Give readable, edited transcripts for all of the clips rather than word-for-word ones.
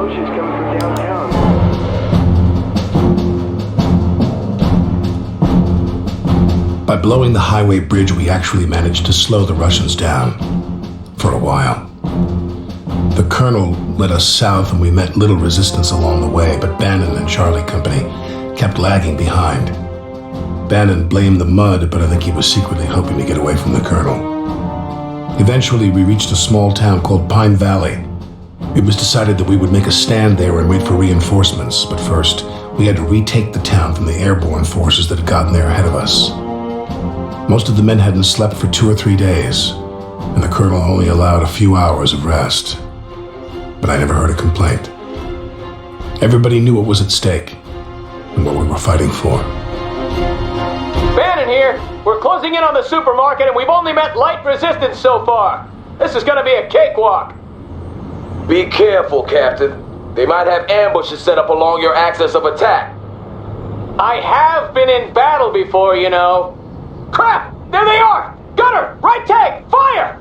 She's coming from downtown. By blowing the highway bridge, we actually managed to slow the Russians down. For a while. The colonel led us south and we met little resistance along the way, but Bannon and Charlie Company kept lagging behind. Bannon blamed the mud, but I think he was secretly hoping to get away from the colonel. Eventually, we reached a small town called Pine Valley. It was decided that we would make a stand there and wait for reinforcements, but first, we had to retake the town from the airborne forces that had gotten there ahead of us. Most of the men hadn't slept for 2 or 3 days, and the colonel only allowed a few hours of rest. But I never heard a complaint. Everybody knew what was at stake and what we were fighting for. Bannon here. We're closing in on the supermarket and we've only met light resistance so far. This is gonna be a cakewalk. Be careful, Captain. They might have ambushes set up along your axis of attack. I have been in battle before, you know. Crap! There they are! Gunner! Right tank! Fire!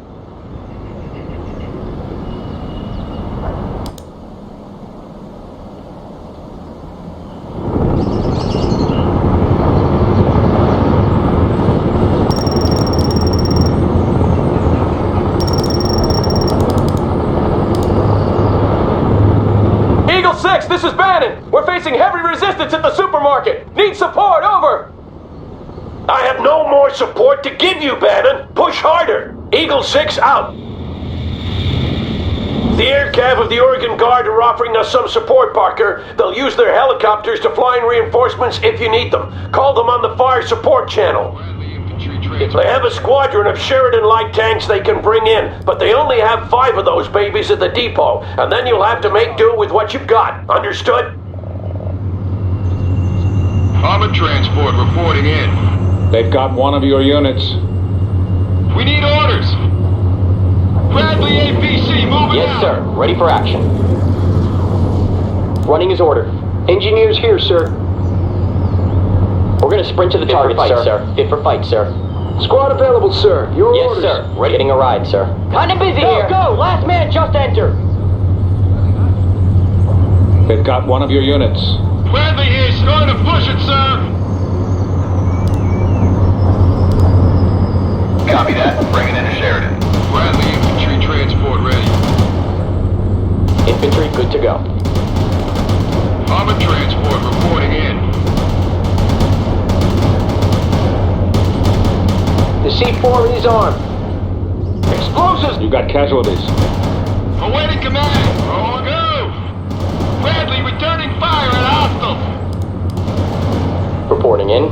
Eagle 6, this is Bannon. We're facing heavy resistance at the supermarket. Need support, over. I have no more support to give you, Bannon. Push harder. Eagle 6 out. The air cav of the Oregon Guard are offering us some support, Parker. They'll use their helicopters to fly in reinforcements if you need them. Call them on the fire support channel. They have a squadron of Sheridan light tanks they can bring in, but they only have 5 of those babies at the depot, and then you'll have to make do with what you've got. Understood? Armored transport reporting in. They've got one of your units. We need orders. Bradley APC, moving Yes, out. sir. Ready for action. Running as ordered. Engineers here, sir. We're gonna sprint to the target, sir. Fit for fight, sir. Squad available, sir. Your Yes, orders. sir. Ready. Getting a ride, sir. Kinda busy here. Go! Last man just entered. They've got one of your units. Bradley here, starting to push it, sir. Copy that. Bring it into Sheridan. Bradley infantry transport ready. Infantry good to go. Armored transport reporting in. The C4 is armed. Explosives! You got casualties. Awaiting command. On go. Bradley returning fire at hostile. Reporting in.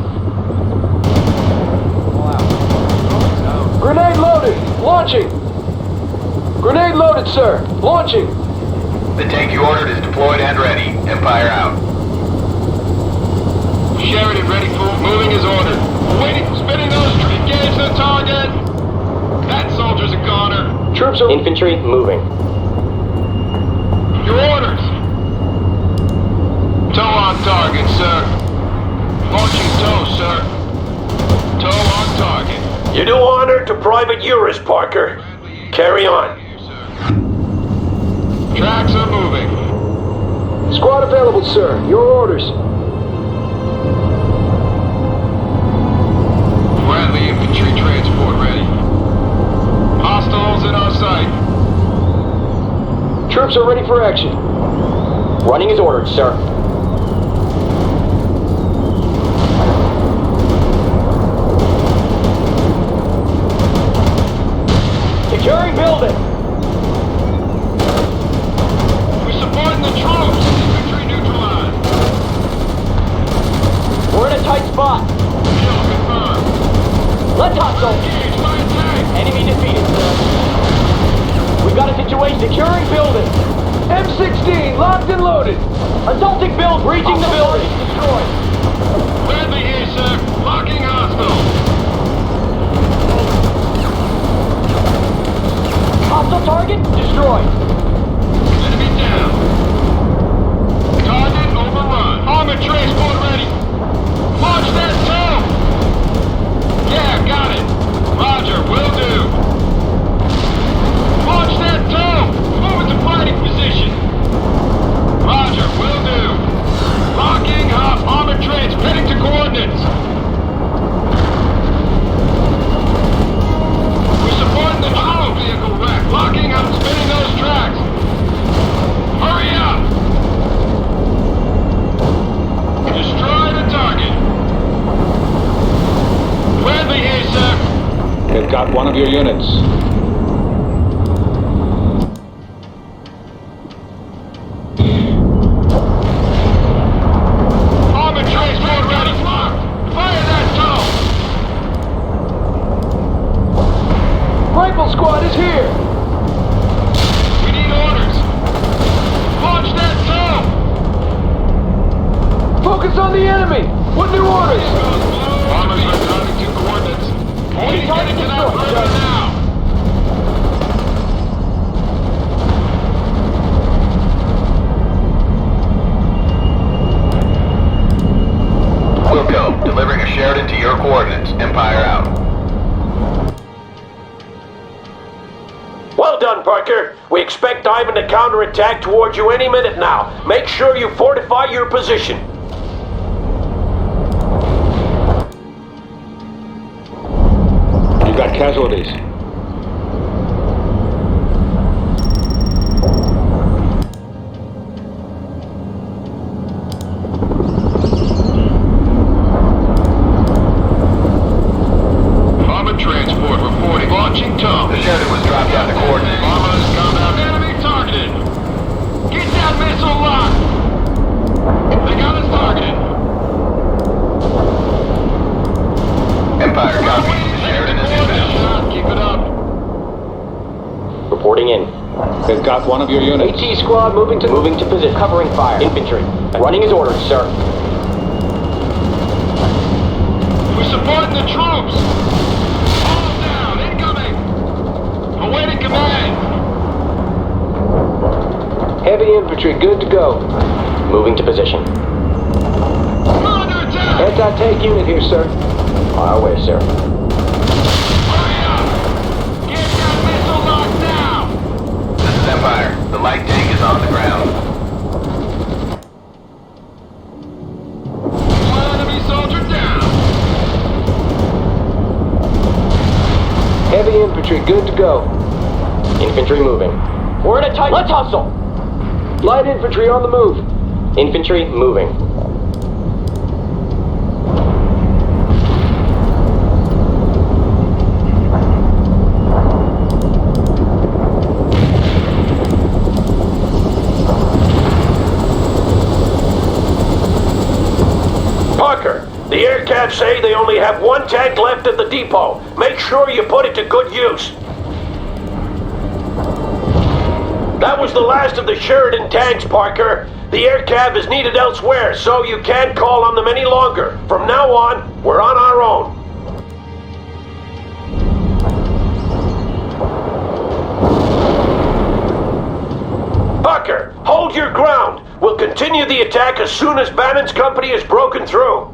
Grenade loaded. Launching. Grenade loaded, sir. Launching. The tank you ordered is deployed and ready. Empire out. Sheridan ready for moving as ordered. Waiting, spinning those. Engage the target. That soldier's a goner. Troops are... Infantry moving. Your orders. Tow on target, sir. Launching tow, sir. Tow on target. You do honor to Private Urus, Parker. Carry on. Tracks are moving. Squad available, sir. Your orders. Bradley infantry transport ready. Hostiles in our sight. Troops are ready for action. Running as ordered, sir. Securing building. We're supporting the troops. Infantry neutralized. We're in a tight spot. Kill confirmed. Let's hustle. Engage by tank. Enemy defeated, sir. We've got a situation. Securing building. M16 locked and loaded. Assaulting build breaching the building. Destroyed. Bradley here, sir. Locking hostile. Hostile target destroyed. Enemy down. Target overrun. Armored transport ready. Launch that tow. Yeah, got it. Roger, will do. Launch that tow. Move into fighting position. of your units. Armored transport ready. Fire that tunnel. Rifle squad is here! We need orders. Launch that tunnel. Focus on the enemy! What new orders? Armor's returning to coordinates. Enemy target Get to that destroyed, river sir. now. Wilco, delivering a Sheridan to your coordinates. Empire out. Well done, Parker. We expect Ivan to counterattack towards you any minute now. Make sure you fortify your position. You've got casualties. Armored transport reporting. Launching tunnel. The Sheridan was dropped down to coordinates. Armor's combat. Enemy targeted. Get that missile locked. They got us targeted. Empire copies. The Sheridan is inbound. Shot. Keep it up. Reporting in. They've got one of your units. AT squad moving to position. Covering fire. Infantry. Running as ordered, sir. We're supporting the troops. All down. Incoming. Awaiting command. Heavy infantry, good to go. Moving to position. We're under attack. Anti-tank unit here, sir. On our way, sir. Hurry up. Get that missile locked now. This is Empire. The light tank is on the ground. One enemy soldier down. Heavy infantry, good to go. Infantry moving. We're in a tight... Let's hustle! Light infantry on the move. Infantry moving. Parker, the air cabs say they only have one tank left at the depot. Make sure you put it to good use. That was the last of the Sheridan tanks, Parker. The air cab is needed elsewhere, so you can't call on them any longer. From now on, we're on our own. Parker, hold your ground. We'll continue the attack as soon as Bannon's company is broken through.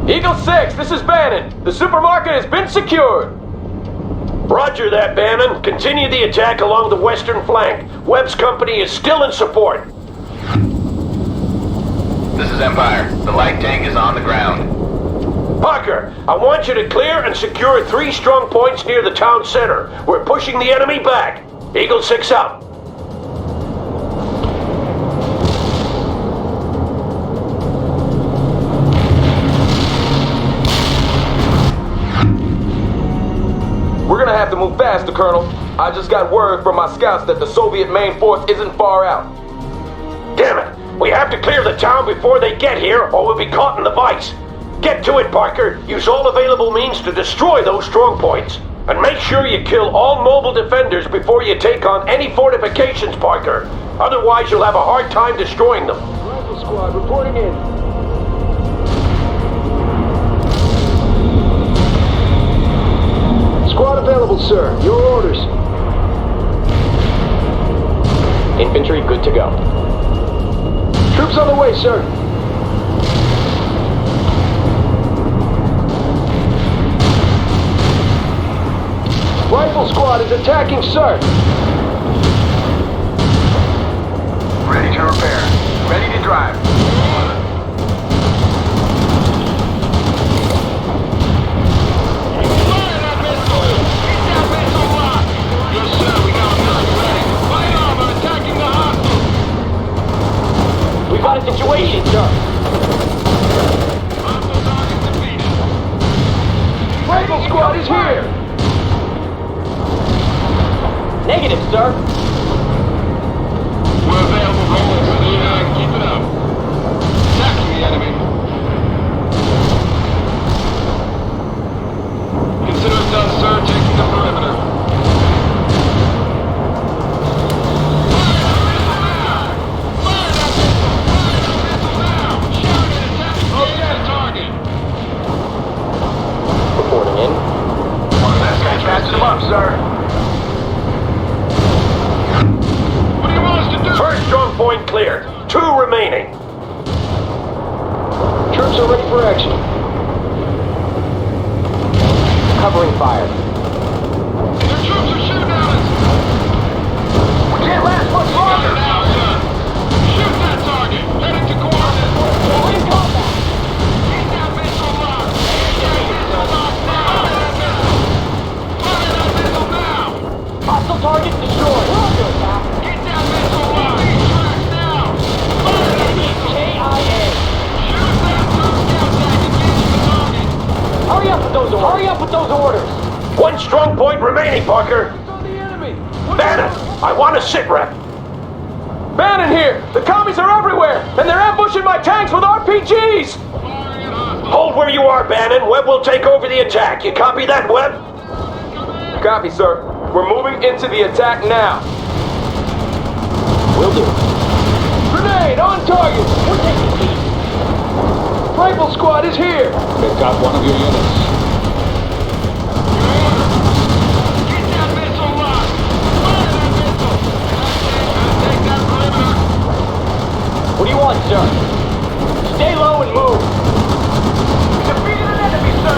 Eagle 6, this is Bannon. The supermarket has been secured. Roger that, Bannon. Continue the attack along the western flank. Webb's company is still in support. This is Empire. The light tank is on the ground. Parker, I want you to clear and secure 3 strong points near the town center. We're pushing the enemy back. Eagle 6 out. We're gonna have to move faster, Colonel. I just got word from my scouts that the Soviet main force isn't far out. Damn it! We have to clear the town before they get here, or we'll be caught in the vice. Get to it, Parker. Use all available means to destroy those strong points. And make sure you kill all mobile defenders before you take on any fortifications, Parker. Otherwise, you'll have a hard time destroying them. Rifle squad reporting in. Squad available, sir. Your orders. Infantry good to go. Troops on the way, sir. Rifle squad is attacking, sir. Ready to repair. Ready to drive. Fire that missile. Get that missile locked. Yes, sir. We got them ready. Light armor attacking the hostiles. We've got a situation, sir. Hostile target defeated. Rifle Rifle squad is here! Negative, sir. We're available rolling for the attack. Keep it up. Attacking the enemy. Consider it done, sir. Taking the perimeter. Reporting in. Catching them up, sir. What do you want us to do? First strong point cleared. 2 remaining. Troops are ready for action. Covering fire. Their troops are shooting at us. We can't last much Got it longer! now, sir. Shoot that target. Heading to coordinates. We're in combat. Get that missile locked. Get that missile locked now. Fire that missile now. Hostile target destroyed. We're under attack. Get that missile locked. Tracks now. Fire that missile. KIA. Shoot that third gas tank. Engage the target. Hurry up with those orders. Hurry up with those orders. 1 strong point remaining, Parker. It's on the enemy! Bannon, I want a sit rep. Bannon here! The commies are everywhere! And they're ambushing my tanks with RPGs! Firing at hostile. Hold where you are, Bannon. Webb will take over the attack. You copy that, Webb? Copy, sir. We're moving into the attack now. Will do. Grenade on target! We're taking heat. Rifle squad is here! They've got one of your units. Get that missile locked. Fire that missile. Take that perimeter. What do you want, sir? Stay low and move. Defeated an enemy, sir!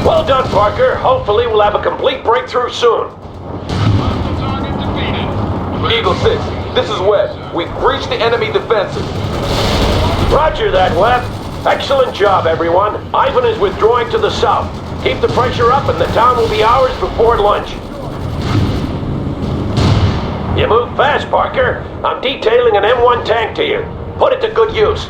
Well done, Parker. Hopefully we'll have a complete breakthrough soon. Hostile target defeated. Eagle 6, this is Webb. We've breached the enemy defenses. Roger that, Webb. Excellent job, everyone. Ivan is withdrawing to the south. Keep the pressure up and the town will be ours before lunch. You move fast, Parker. I'm detailing an M1 tank to you. Put it to good use.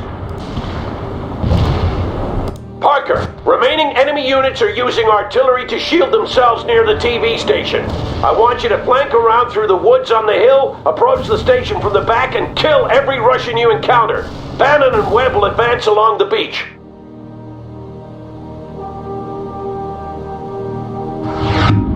Parker, remaining enemy units are using artillery to shield themselves near the TV station. I want you to flank around through the woods on the hill, approach the station from the back, and kill every Russian you encounter. Bannon and Webb will advance along the beach.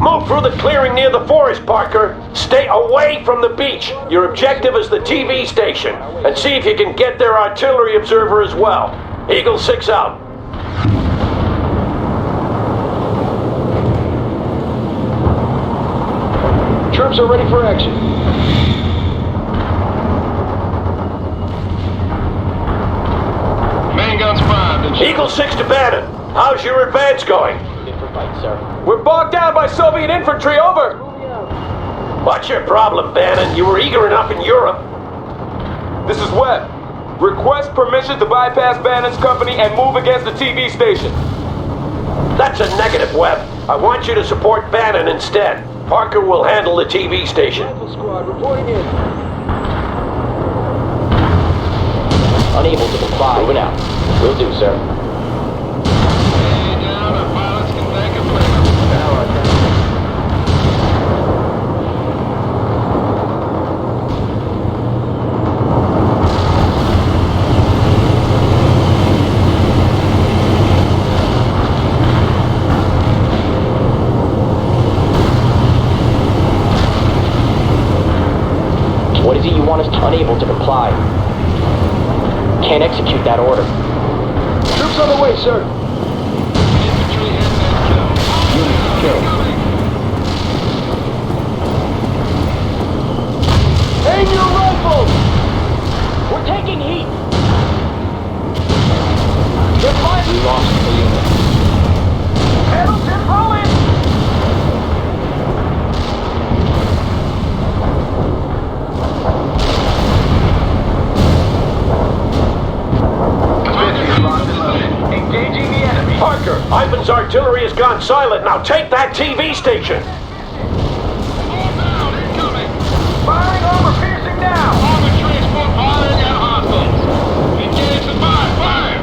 Move through the clearing near the forest, Parker. Stay away from the beach. Your objective is the TV station. And see if you can get their artillery observer as well. Eagle 6 out. Troops are ready for action. Main guns primed and Eagle 6 to Bannon. How's your advance going? Good for fight, sir. We're bogged down by Soviet infantry, over! What's your problem, Bannon? You were eager enough in Europe. This is Webb. Request permission to bypass Bannon's company and move against the TV station. That's a negative, Webb. I want you to support Bannon instead. Parker will handle the TV station. Rifle squad reporting in. Unable to comply. Moving out. Will do, sir. Stay down. Our pilots can thank us later. What is it you want us to? Unable to comply. Can't execute that order. Troops on the way, sir. Infantry hit and kill. Units killed. Aim your rifles! We're taking heat. They're firing. We lost the unit. Hamilton, roll in! Engaging the enemy. Parker, Ivan's artillery has gone silent. Now take that TV station. All down. Incoming. Firing armor piercing now! Armored transport firing at hostiles. Engage the fire. Fire.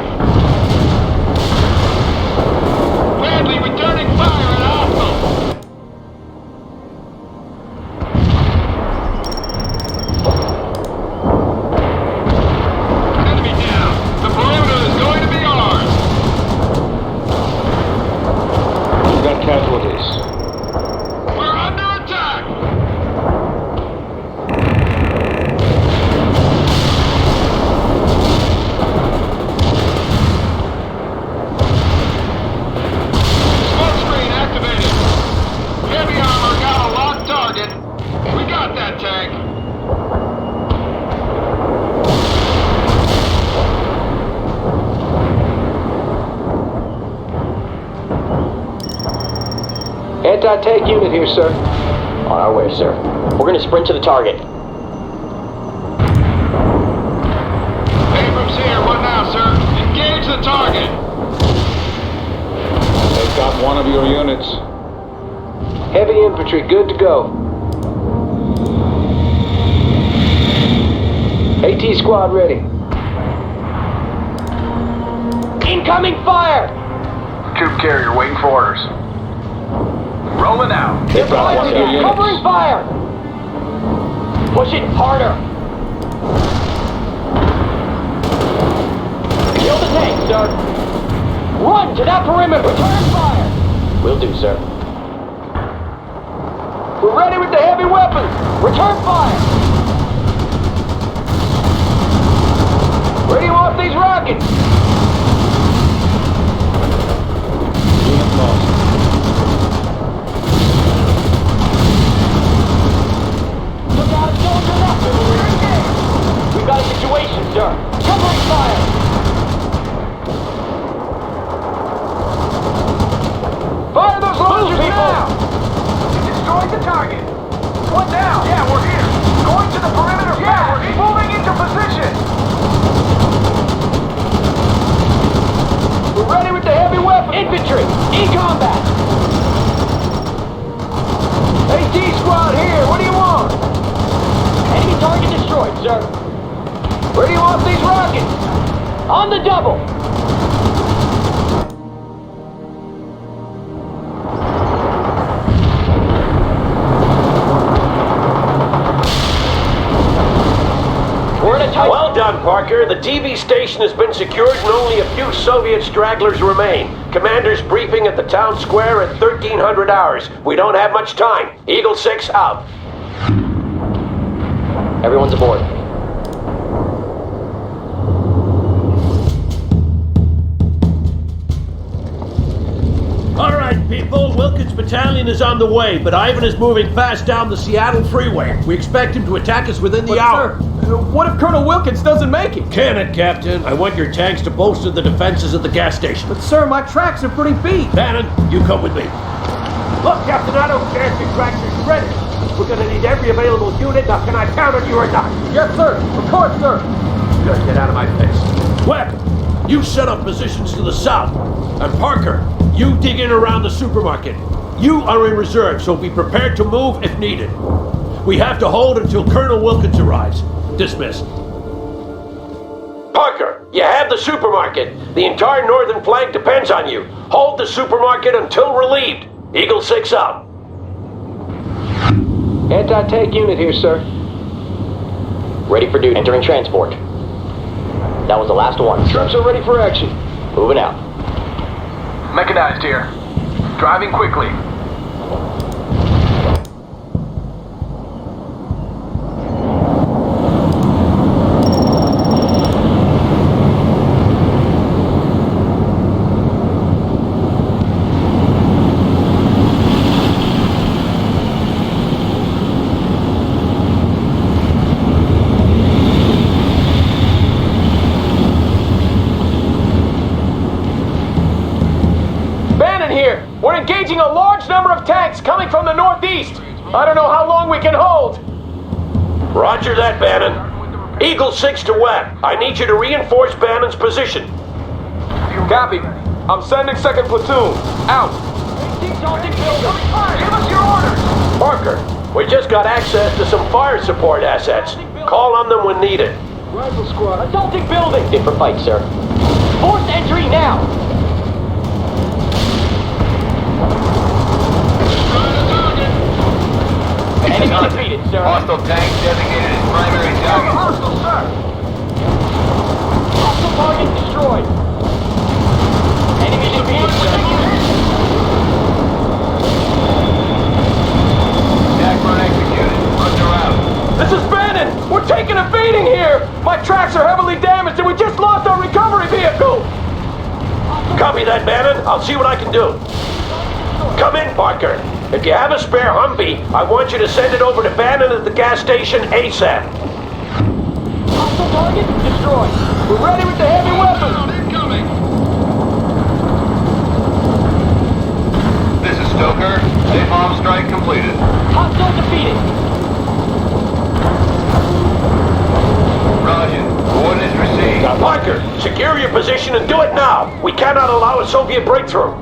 Anti-tank unit here, sir. On our way, sir. We're gonna sprint to the target. Abrams here. What now, sir? Engage the target. They've got one of your units. Heavy infantry, good to go. AT squad ready. Incoming fire! Troop carrier waiting for orders. Rolling out. They've got one of your units. Covering fire! Push it harder! Kill the tank, sir! Run to that perimeter! Return fire! Will do, sir. We're ready with the heavy weapons. Return fire! Where do you want these rockets? Unit lost. Look out, soldier left! We've got a situation, sir. Covering fire! Fire those launchers now! Destroyed the target. What now? Yeah, we're here. Going to the perimeter. Yeah, we're moving into position. We're ready with the heavy weapons. Infantry, in combat! AT squad here. What do you want? Enemy target destroyed, sir. Where do you want these rockets? On the double! We're in a tight... Well done, Parker. The TV station has been secured and only a few Soviet stragglers remain. Commander's briefing at the town square at 1300 hours. We don't have much time. Eagle 6 out. Everyone's aboard. All right, people. Wilkins Battalion is on the way, but Ivan is moving fast down the Seattle freeway. We expect him to attack us within the hour. What if Colonel Wilkins doesn't make it? Cannon, Captain. I want your tanks to bolster the defenses at the gas station. But sir, my tracks are pretty beat. Bannon, you come with me. Look, Captain, I don't care if your tracks are shredded. We're gonna need every available unit. Now, can I count on you or not? Yes, sir. Of course, sir. Good, get out of my face. Webb, you set up positions to the south. And Parker, you dig in around the supermarket. You are in reserve, so be prepared to move if needed. We have to hold until Colonel Wilkins arrives. Dismissed. Parker, you have the supermarket. The entire northern flank depends on you. Hold the supermarket until relieved. Eagle 6 out. Anti-tank unit here, sir. Ready for duty. Entering transport. That was the last one. Troops are ready for action. Moving out. Mechanized here. Driving quickly. We're engaging a large number of tanks coming from the northeast. I don't know how long we can hold. Roger that, Bannon. Eagle 6 to Webb. I need you to reinforce Bannon's position. Copy. I'm sending second platoon. Out. Give us your orders. Parker, we just got access to some fire support assets. Call on them when needed. Rifle squad. Assaulting building! Fit for fight, sir. Force entry now! Enemy defeated, sir. Hostile tank designated as primary target. Hostile, sir. Hostile target destroyed. Enemy defeated, sir. Attack run executed. Runs are out. This is Bannon. We're taking a beating here. My tracks are heavily damaged and we just lost our recovery vehicle. Copy that, Bannon. I'll see what I can do. Come in, Parker. If you have a spare Humvee, I want you to send it over to Bannon at the gas station ASAP. Hostile target destroyed. We're ready with the heavy weapons. Incoming! This is Stoker. Napalm strike completed. Hostile defeated. Roger. Coordinates received. Parker, secure your position and do it now. We cannot allow a Soviet breakthrough.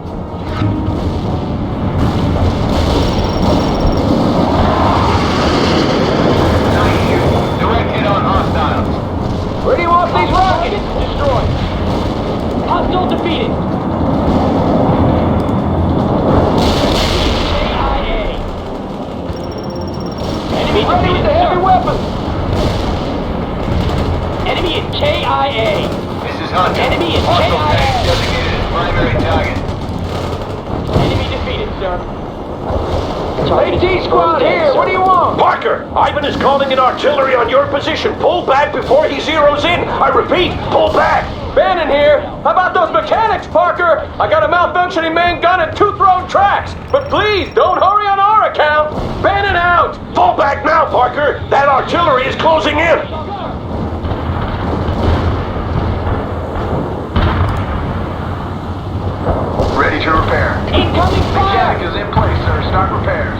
Direct hit on hostiles. Where do you want these rockets? Destroyed. Hostile defeated. KIA. Enemy Ready with defeated, the heavy sir. weapons. Enemy is KIA. This is Hunter. Enemy is Hostile KIA. tank designated as primary target. Enemy defeated, sir. AT squad here. What do you want? Parker, Ivan is calling in artillery on your position. Pull back before he zeroes in. I repeat, pull back. Bannon here. How about those mechanics, Parker? I got a malfunctioning main gun and 2 thrown tracks. But please, don't hurry on our account. Bannon out. Fall back now, Parker. That artillery is closing in. Ready to repair. Incoming fire. Jack is in place, sir. Start repairs.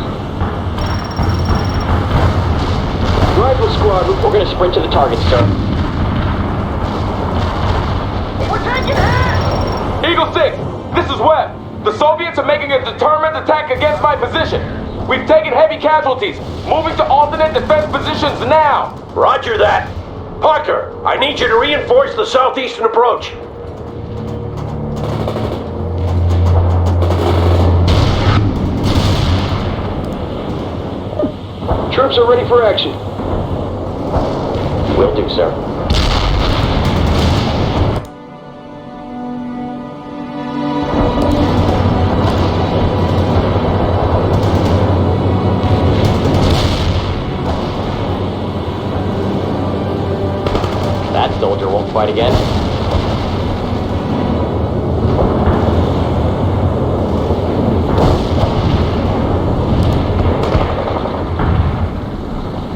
Rifle squad. We're gonna sprint to the target, sir. We're taking hits! Eagle 6, this is Webb. The Soviets are making a determined attack against my position. We've taken heavy casualties. Moving to alternate defense positions now. Roger that. Parker, I need you to reinforce the southeastern approach. Troops are ready for action. Will do, sir. That soldier won't fight again.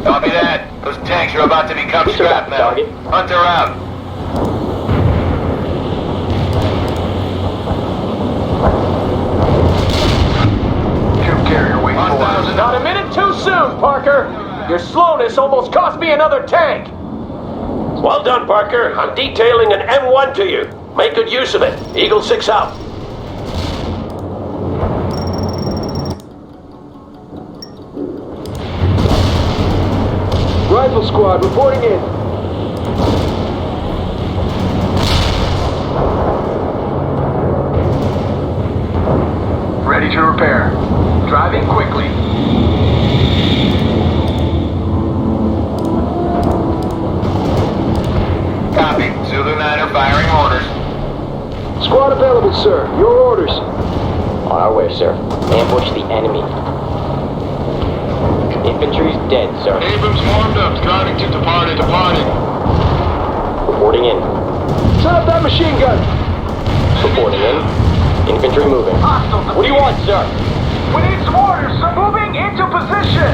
Copy that. Those tanks are about to become Who's about scrap the metal. target? Hunter out. Troop carrier waiting for Hostiles us. in Not a minute too soon, Parker. Your slowness almost cost me another tank. Well done, Parker. I'm detailing an M1 to you. Make good use of it. Eagle 6 out. Rifle squad reporting in. Ready to repair. Driving quickly. Copy. Zulu 9 are firing orders. Squad available, sir. Your orders. On our way, sir. Ambush the enemy. Infantry's dead, sir. Abrams warmed up. Driving to departed. Reporting in. Set up that machine gun. Reporting in. Infantry moving. Hostile What do you want, sir? We need some orders, sir. Moving into position.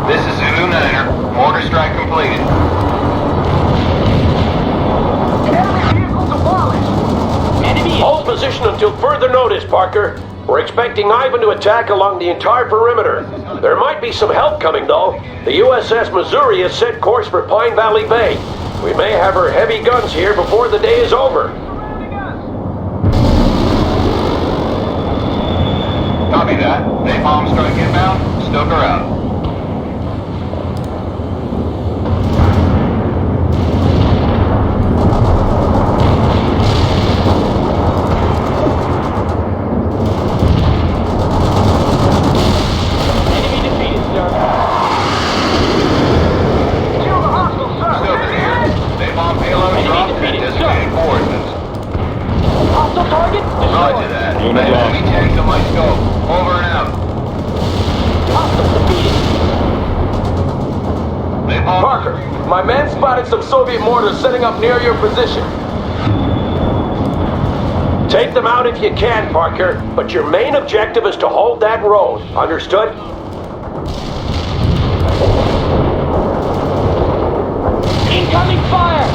This is Zulu 9er. Mortar strike completed. Enemy vehicle demolished. Enemy is... Hold position until further notice, Parker. We're expecting Ivan to attack along the entire perimeter. There might be some help coming, though. The USS Missouri has set course for Pine Valley Bay. We may have her heavy guns here before the day is over. Copy that. Napalm strike inbound. Stoker out. Enemy defeated, sir. Kill the hostile, sir. Stoker here. Napalm payload Enemy dropped at defeated, designated sir. coordinates. Hostile target Roger destroyed. that. Unit I have lost. enemy tanks on my scope. Over and out. Hostile defeated. Napalm. Parker, my men spotted some Soviet mortars setting up near your position. Take them out if you can, Parker, but your main objective is to hold that road. Understood? Incoming fire!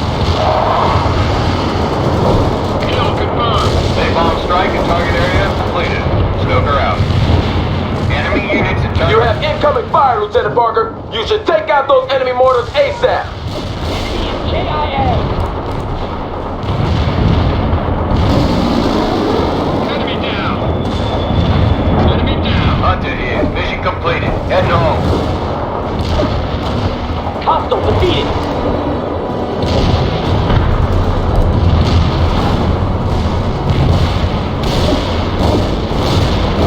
Lieutenant Parker. You should take out those enemy mortars ASAP. KIA! Enemy down. Enemy down. Hunter here. Mission completed. Heading home. Hostile defeated!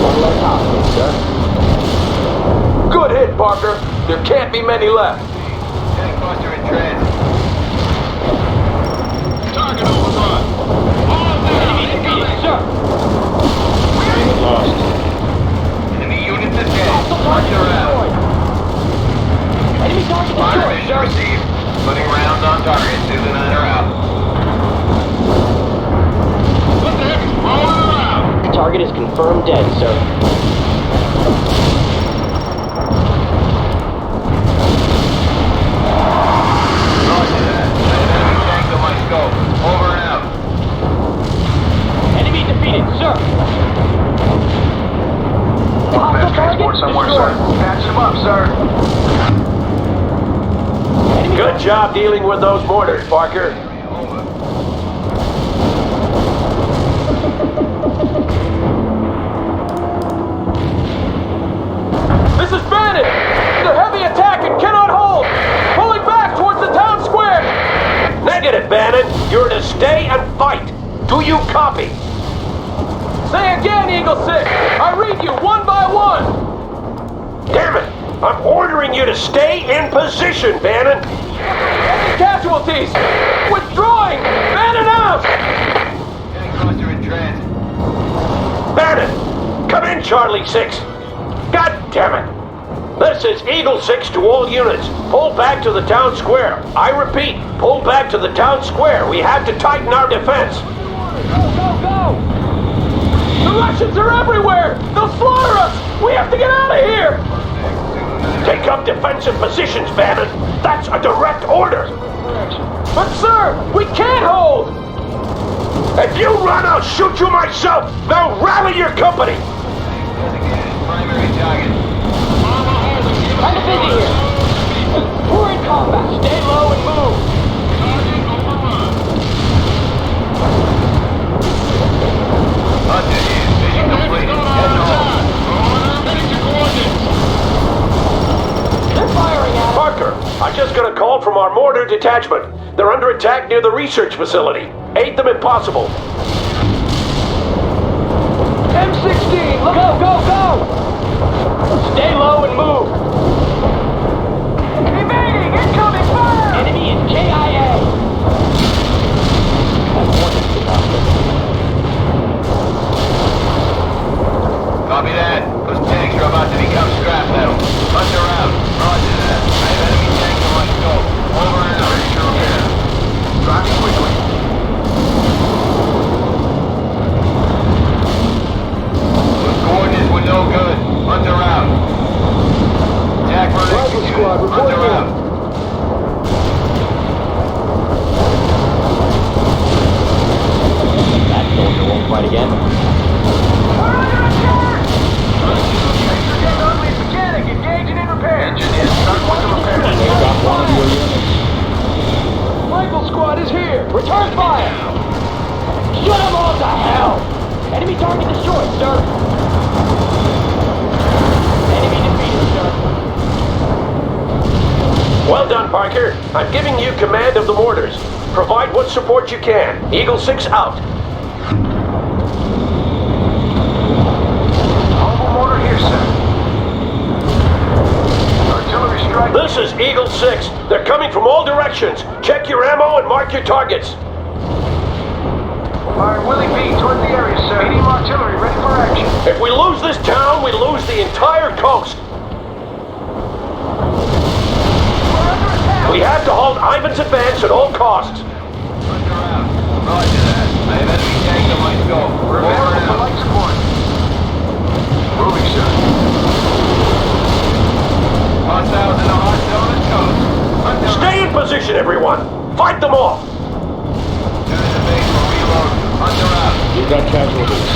One less hostile, sir. Good hit, Parker. There can't be many left. Tank buster in transit. Target overrun. All down. Enemy defeated, sir! Unit lost. Enemy units are dead. Hostile target Hunter out. destroyed! Enemy target Fire destroyed, mission sir! received. Putting rounds on target. Susan and her out. What the heck is rolling around? Target is confirmed dead, sir. Roger that. Enemy tank on my scope. Over and out. Enemy defeated, sir! Hostile target destroyed! Patching them up, sir. Enemy Good job dealing with those mortars, Parker. This is Bandit! They're heavy attack and cannot hold! Pulling back towards the town square! Negative, Bannon. You're to stay and fight. Do you copy? Say again, Eagle 6! I read you one by one! Damn it! I'm ordering you to stay in position, Bannon. Heavy casualties! Withdrawing! Bannon out! Tank buster in transit. Bannon! Come in, Charlie 6. God damn it! This is Eagle 6 to all units. Pull back to the town square. I repeat, pull back to the town square. We have to tighten our defense. Go, go, go! The Russians are everywhere! They'll slaughter us! We have to get out of here! Take up defensive positions, Bannon. That's a direct order. But sir, we can't hold! If you run, I'll shoot you myself. Now rally your company. Designated primary target. Kind of busy here. We're in combat. Stay low and move. Target overrun. Hunter here. Mission completed. Heading home. Heading to coordinates. They're firing at us. Parker, I just got a call from our mortar detachment. They're under attack near the research facility. Aid them if possible. M16, look go, go, go! Stay low and move. Evading! Incoming fire! Enemy is KIA. Copy that. Those tanks are about to become scrap metal. Hunter out. Roger that. I have enemy tanks on my scope. Over and out. Ready to repair. Driving quickly. Those coordinates were no good. Hunter out. Attack run executed. Hunter out. That soldier won't fight again. Drop one of your units. Rifle squad is here. Return fire. Shut them all to hell. Enemy target destroyed, sir. Enemy defeated, sir. Well done, Parker. I'm giving you command of the mortars. Provide what support you can. Eagle 6 out. Mobile mortar here, sir. Artillery strike. This is Eagle 6. They're coming from all directions. Check your ammo and mark your targets. Fire Willie B toward the area, sir. Medium artillery ready for action. If we lose this town, we lose the entire coast. We have to halt Ivan's advance at all costs. Hunter out. Roger that. I have enemy tanks on my scope. Over and out. Light support. Moving, sir. Hostiles in the hot zone and coast. Hunter Stay in position, everyone. Fight them off. Turn the base for reload. Hunter out. We've got casualties.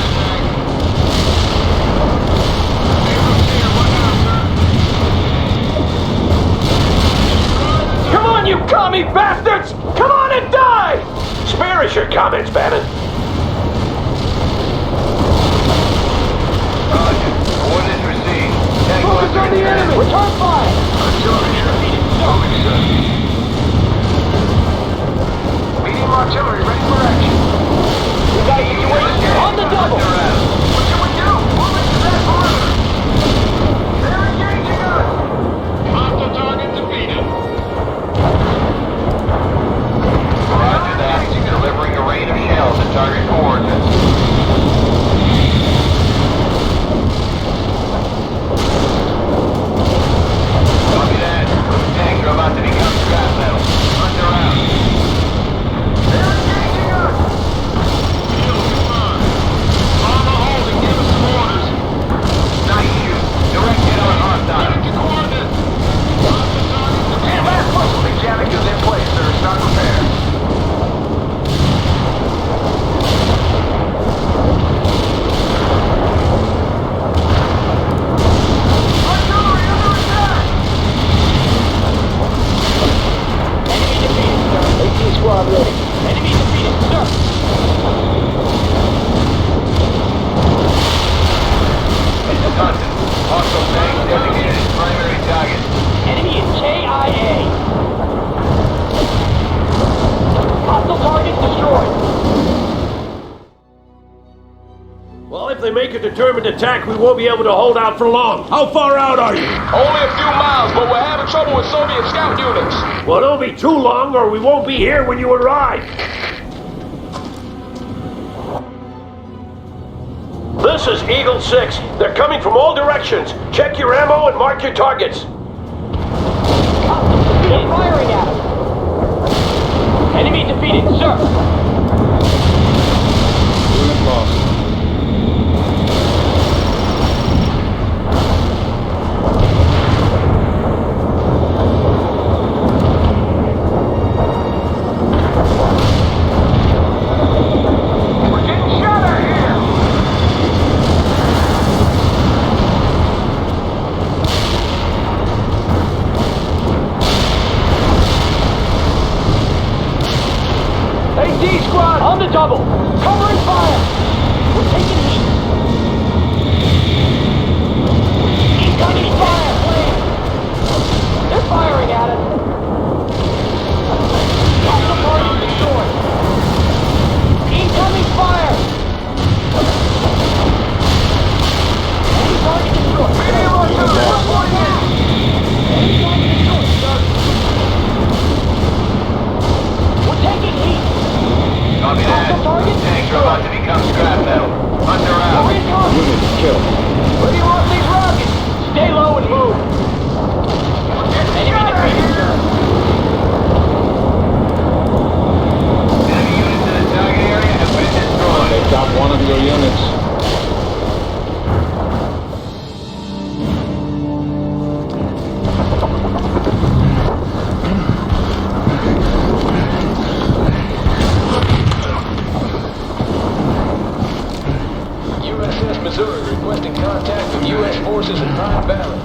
comments, Bannon? Roger. Coordinates received. Tank Focus on the enemy! Return fire! Medium artillery ready for action. We got a situation on the double! What should we do? Moving to that perimeter. They're engaging us. Hostile target defeated. Roger that. Delivering a rain of shells at target coordinates. Copy that. Those tanks are about to become scrap metal. Hunt around. They're engaging us. Shield confirmed. On the hold and give us some orders. Nice shoot. Direct hit on hostile. Get to coordinates. Hostile target defeated. Mechanic is in place, sir. Start repair. Artillery under attack. Enemy defeated, sir. AT squad ready. Enemy defeated, sir. Mr. Thompson, hostile tank designated as primary target. Enemy is KIA. Hostile target destroyed. Well, if they make a determined attack, we won't be able to hold out for long. How far out are you? Only a few miles, but we're having trouble with Soviet scout units. Well, don't be too long, or we won't be here when you arrive. This is Eagle 6. They're coming from all directions. Check your ammo and mark your targets. They're firing at us. Enemy defeated, sir. Unit lost. We're getting shot at here. AT squad on the double. Covering fire. We're taking heat. Incoming fire. They're firing at us. Hostile target destroyed. Incoming fire. Enemy target destroyed. Medium artillery reporting in. Enemy target destroyed, sir. We're taking heat. Copy that. Hostile target Tanks are about to become scrap metal. Hunt around. We're in contact. Unit killed. Where do you want these rockets? Stay low and move. Enemy defeated, sir. Enemy units in the target area have been destroyed. They got one of your units. USS Missouri requesting contact with U.S. forces in Pine Valley.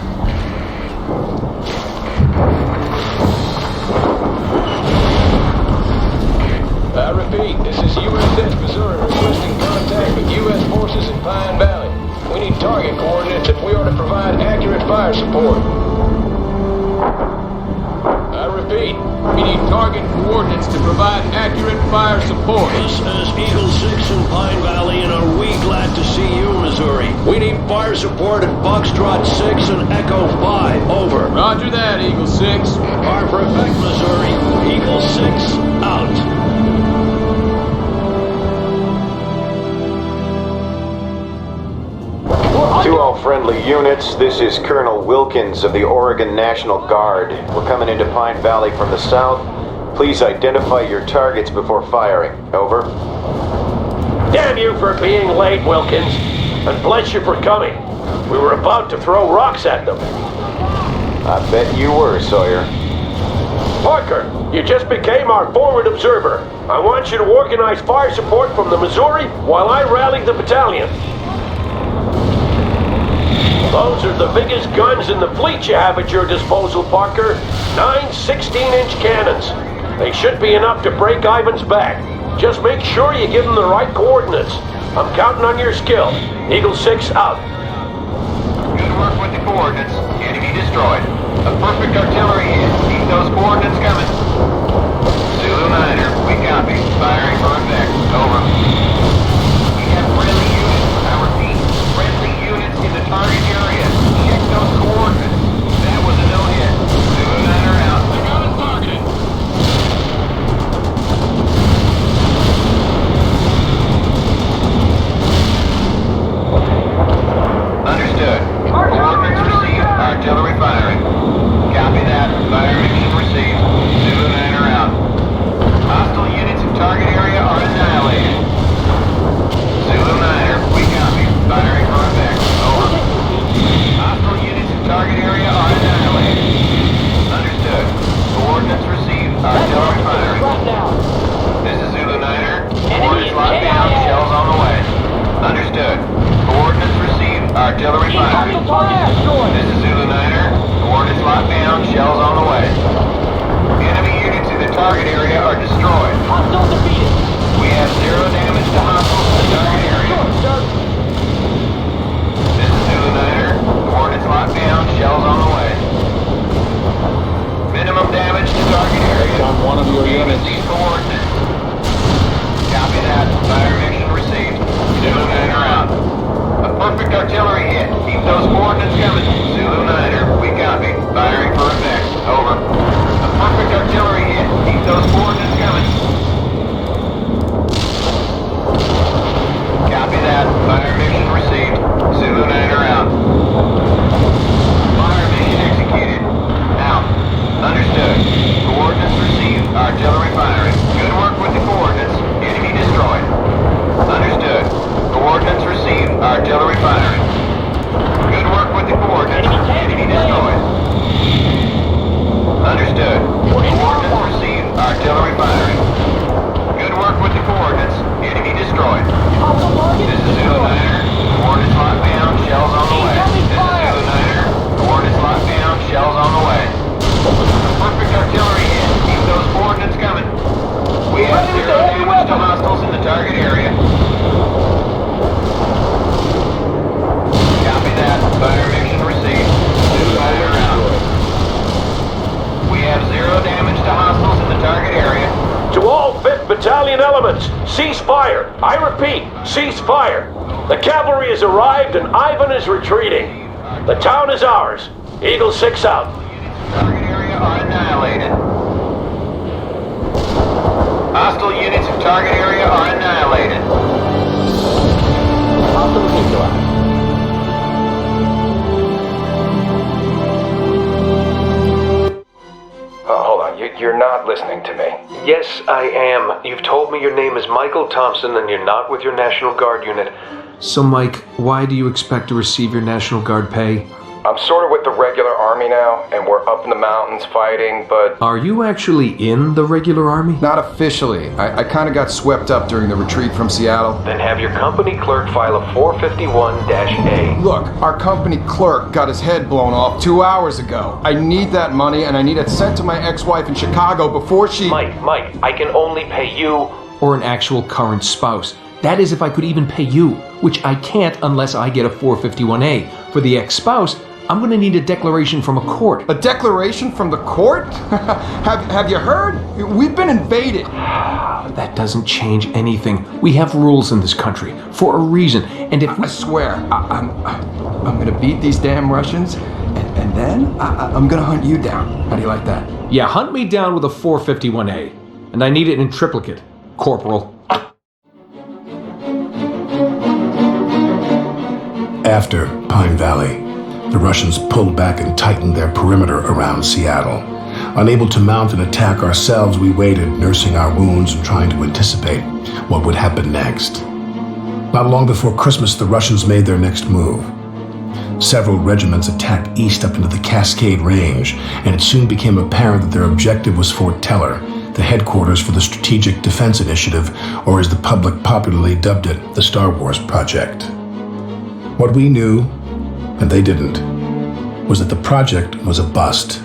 I repeat, this is USS Missouri requesting contact with U.S. forces in Pine Valley. We need target coordinates if we are to provide accurate fire support. I repeat, we need target coordinates to provide accurate fire support. This is Eagle 6 in Pine Valley, and are we glad to see you, Missouri? We need fire support at Foxtrot 6 and Echo 5. Over. Roger that, Eagle 6. Fire for effect, Missouri. Eagle 6, out. To all friendly units, this is Colonel Wilkins of the Oregon National Guard. We're coming into Pine Valley from the south. Please identify your targets before firing. Over. Damn you for being late, Wilkins. And bless you for coming. We were about to throw rocks at them. I bet you were, Sawyer. Parker, you just became our forward observer. I want you to organize fire support from the Missouri while I rally the battalion. Those are the biggest guns in the fleet you have at your disposal, Parker. 9 16-inch cannons. They should be enough to break Ivan's back. Just make sure you give them the right coordinates. I'm counting on your skill. Eagle 6 out. Good work with the coordinates. Enemy destroyed. A perfect artillery hit. Keep those coordinates coming. Zulu Niner, we copy. Firing for effect. Over. We have friendly units. I repeat, friendly units in the target area. Check those coordinates. That was a no-hit. Zulu Niner out. I got it targeted. Understood. Coordinates received. Artillery firing. Copy that. Fire mission received. Zulu Niner out. Hostile units in target area are annihilated. Zulu Niner, we copy. Firing for effect. Over. Hostile units in target area are annihilated. Understood. Coordinates received. Artillery firing. This is Zulu Niner. Coordinates locked down. Shells on the way. Understood. Coordinates received. Artillery firing. This is Zulu Niner. Coordinates locked down. Shells on the way. Enemy units in the target area are destroyed. Hostile defeated. We have 0 damage to hostiles in the target area. This is Zulu Niner. Coordinates locked down. Shells on the way. Minimum damage to target area. On one of your units. These coordinates. Copy that. Fire mission received. Zulu Niner out. A perfect artillery hit. Keep those coordinates coming. Zulu Niner, we copy. Firing for effect. Over. A perfect artillery hit. Keep those coordinates coming. Copy that. Fire mission received. Zulu Niner out. Fire mission executed. Out. Understood. Coordinates received. Artillery firing. Good work with the coordinates. Enemy destroyed. Understood. Coordinates received. Artillery firing. Good work with the coordinates. Enemy destroyed. Understood. Coordinates received. Artillery firing. Good work with the coordinates. Enemy destroyed. This is Zulu Niner. Coordinates locked down. Shells on the way. This is Zulu Niner. Coordinates locked down. Shells on the way. Perfect artillery hit. Keep those coordinates coming. We have 0 damage to hostiles in the target area. Copy that. Fire mission received. Zulu Niner out. We have 0 damage to hostiles in the target area. To all 5th Battalion elements, cease fire. I repeat, cease fire. The cavalry has arrived and Ivan is retreating. The town is ours. Eagle 6 out. Target area are annihilated. Hostile units in target area are annihilated. Hostile neutralized. Hold on, you're not listening to me. Yes, I am. You've told me your name is Michael Thompson and you're not with your National Guard unit. So, Mike, why do you expect to receive your National Guard pay? I'm sort of with the regular army now, and we're up in the mountains fighting, but... Are you actually in the regular army? Not officially. I kind of got swept up during the retreat from Seattle. Then have your company clerk file a 451-A. Look, our company clerk got his head blown off 2 hours ago. I need that money, and I need it sent to my ex-wife in Chicago before she... Mike, I can only pay you... Or an actual current spouse. That is if I could even pay you, which I can't unless I get a 451-A. For the ex-spouse, I'm going to need a declaration from a court. A declaration from the court? Have you heard? We've been invaded. That doesn't change anything. We have rules in this country for a reason. And if I swear, I'm going to beat these damn Russians, and then I'm going to hunt you down. How do you like that? Yeah, hunt me down with a 451-A. And I need it in triplicate, Corporal. After Pine Valley, the Russians pulled back and tightened their perimeter around Seattle. Unable to mount an attack ourselves, we waited, nursing our wounds and trying to anticipate what would happen next. Not long before Christmas, the Russians made their next move. Several regiments attacked east up into the Cascade Range, and it soon became apparent that their objective was Fort Teller, the headquarters for the Strategic Defense Initiative, or as the public popularly dubbed it, the Star Wars Project. What we knew, and they didn't, was that the project was a bust.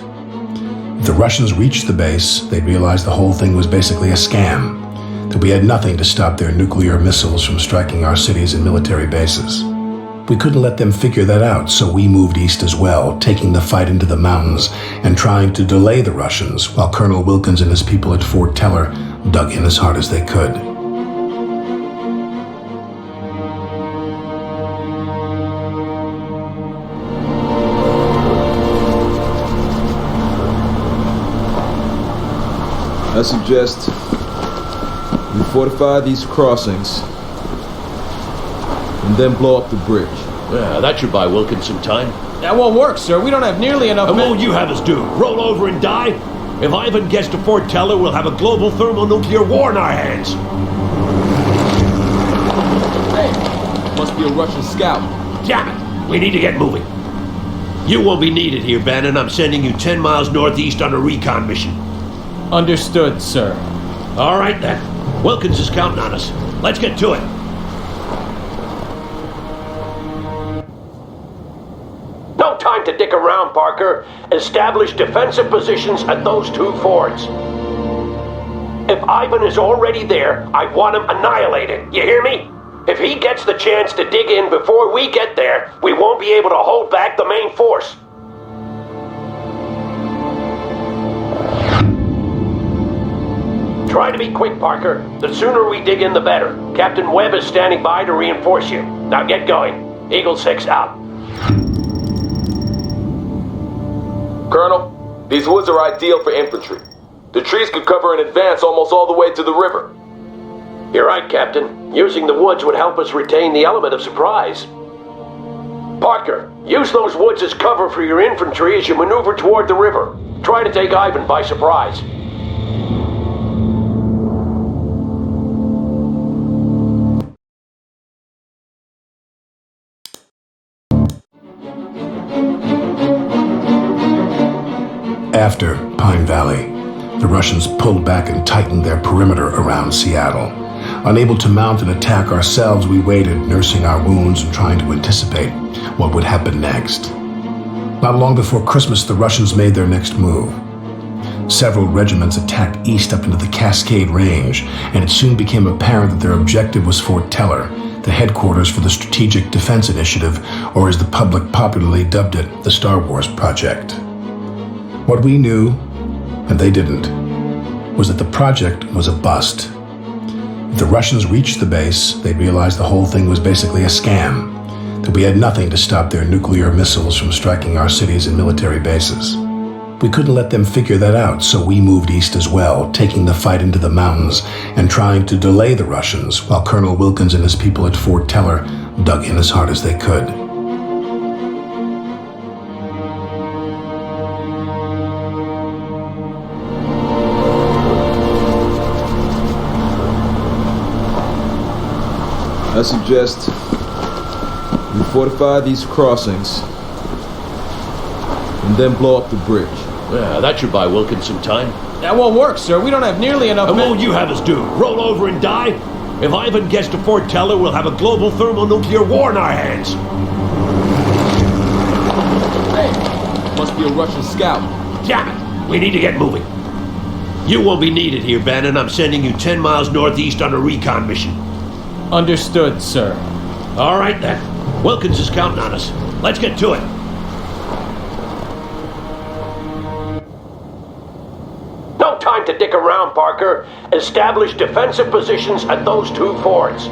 If the Russians reached the base, they'd realize the whole thing was basically a scam. that we had nothing to stop their nuclear missiles from striking our cities and military bases. We couldn't let them figure that out, so we moved east as well, taking the fight into the mountains and trying to delay the Russians while Colonel Wilkins and his people at Fort Teller dug in as hard as they could. I suggest we fortify these crossings and then blow up the bridge. Yeah, that should buy Wilkins some time. That won't work, sir. We don't have nearly enough And men. won't you have us do? Roll over and die? If Ivan gets to Fort Teller, we'll have a global thermonuclear war in our hands. Hey, must be a Russian scout. Damn it! We need to get moving. You won't be needed here, Bannon. I'm sending you 10 miles northeast on a recon mission. Understood, sir. All right, then. Wilkins is counting on us. Let's get to it. No time to dick around, Parker. Establish defensive positions at those two forts. If Ivan is already there, I want him annihilated. You hear me? If he gets the chance to dig in before we get there, we won't be able to hold back the main force. Try to be quick, Parker. The sooner we dig in, the better. Captain Webb is standing by to reinforce you. Now get going. Eagle 6 out. Colonel, these woods are ideal for infantry. The trees could cover an advance almost all the way to the river. You're right, Captain. Using the woods would help us retain the element of surprise. Parker, use those woods as cover for your infantry as you maneuver toward the river. Try to take Ivan by surprise. After Pine Valley, the Russians pulled back and tightened their perimeter around Seattle. Unable to mount an attack ourselves, we waited, nursing our wounds and trying to anticipate what would happen next. Not long before Christmas, the Russians made their next move. Several regiments attacked east up into the Cascade Range, and it soon became apparent that their objective was Fort Teller, the headquarters for the Strategic Defense Initiative, or as the public popularly dubbed it, the Star Wars Project. What we knew, and they didn't, was that the project was a bust. If the Russians reached the base, they'd realize the whole thing was basically a scam, that we had nothing to stop their nuclear missiles from striking our cities and military bases. We couldn't let them figure that out, so we moved east as well, taking the fight into the mountains and trying to delay the Russians while Colonel Wilkins and his people at Fort Teller dug in as hard as they could. I suggest we fortify these crossings and then blow up the bridge. Yeah, that should buy Wilkins some time. That won't work, sir. We don't have nearly enough And men. won't you have us do? Roll over and die? If Ivan gets to Fort Teller, we'll have a global thermonuclear war in our hands. Hey, must be a Russian scout. Damn it! We need to get moving. You won't be needed here, Bannon. I'm sending you 10 miles northeast on a recon mission. Understood, sir. All right, then. Wilkins is counting on us. Let's get to it. No time to dick around, Parker. Establish defensive positions at those two forts.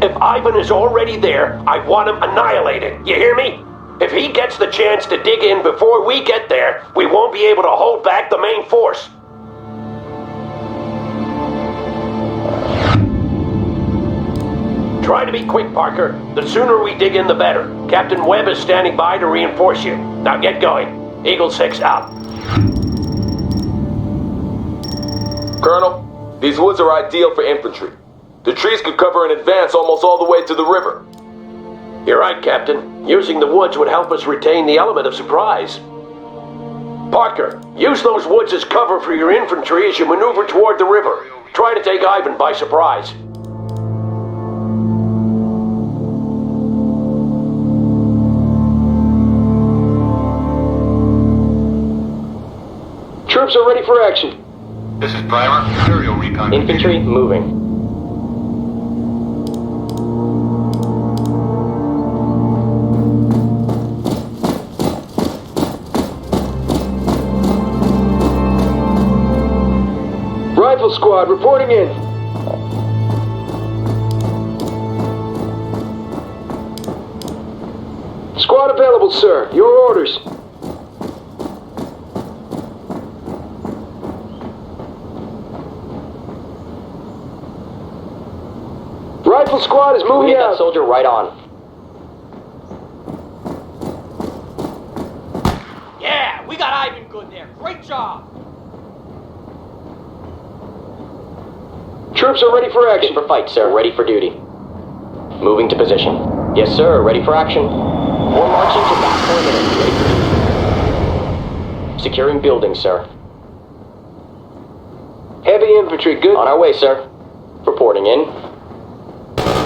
If Ivan is already there, I want him annihilated. You hear me? If he gets the chance to dig in before we get there, we won't be able to hold back the main force. Try to be quick, Parker. The sooner we dig in, the better. Captain Webb is standing by to reinforce you. Now get going. Eagle 6 out. Colonel, these woods are ideal for infantry. The trees could cover an advance almost all the way to the river. You're right, Captain. Using the woods would help us retain the element of surprise. Parker, use those woods as cover for your infantry as you maneuver toward the river. Try to take Ivan by surprise. Troops are ready for action. This is Primer. Aerial recon. Infantry moving. Rifle squad reporting in. Squad available, sir. Your orders. Rifle squad is moving out. That soldier right on. Yeah, we got Ivan good there. Great job. Troops are ready for action. For fight, sir. Ready for duty. Moving to position. Yes, sir. Ready for action. We're marching to back perimeter. Ready for duty. Securing buildings, sir. Heavy infantry, good. On our way, sir. Reporting in.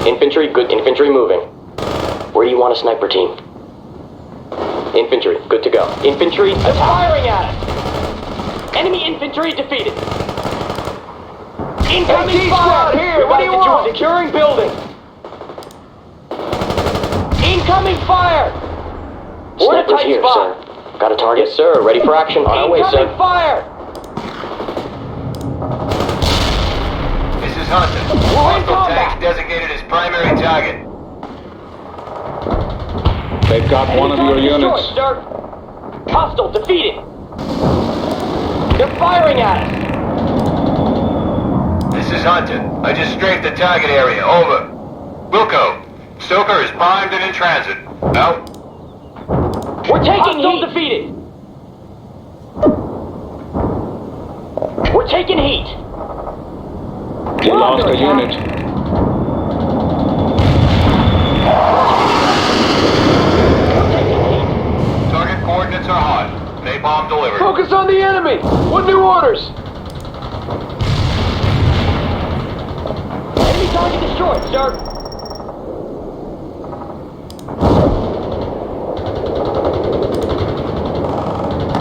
Infantry, good. Infantry moving. Where do you want a sniper team? Infantry, good to go. Infantry, they're firing at us! Enemy infantry defeated. Incoming fire! Here, what do you want? Securing building. Incoming fire! We're in a tight spot. Sir. Got a target? Yes, sir. Ready for action. On our way, sir. Incoming fire! This is Hunter. Hostile tanks designated as primary target. They've got one of your units. Sir. Hostile defeated. They're firing at us. This is Hunter. I just strafed the target area. Over. Wilco. Stoker is primed and in transit. Out. We're taking heat. Defeated. We're taking heat. We lost a unit. Target coordinates are hot. Napalm delivered. Focus on the enemy. What new orders? Enemy target destroyed, sir.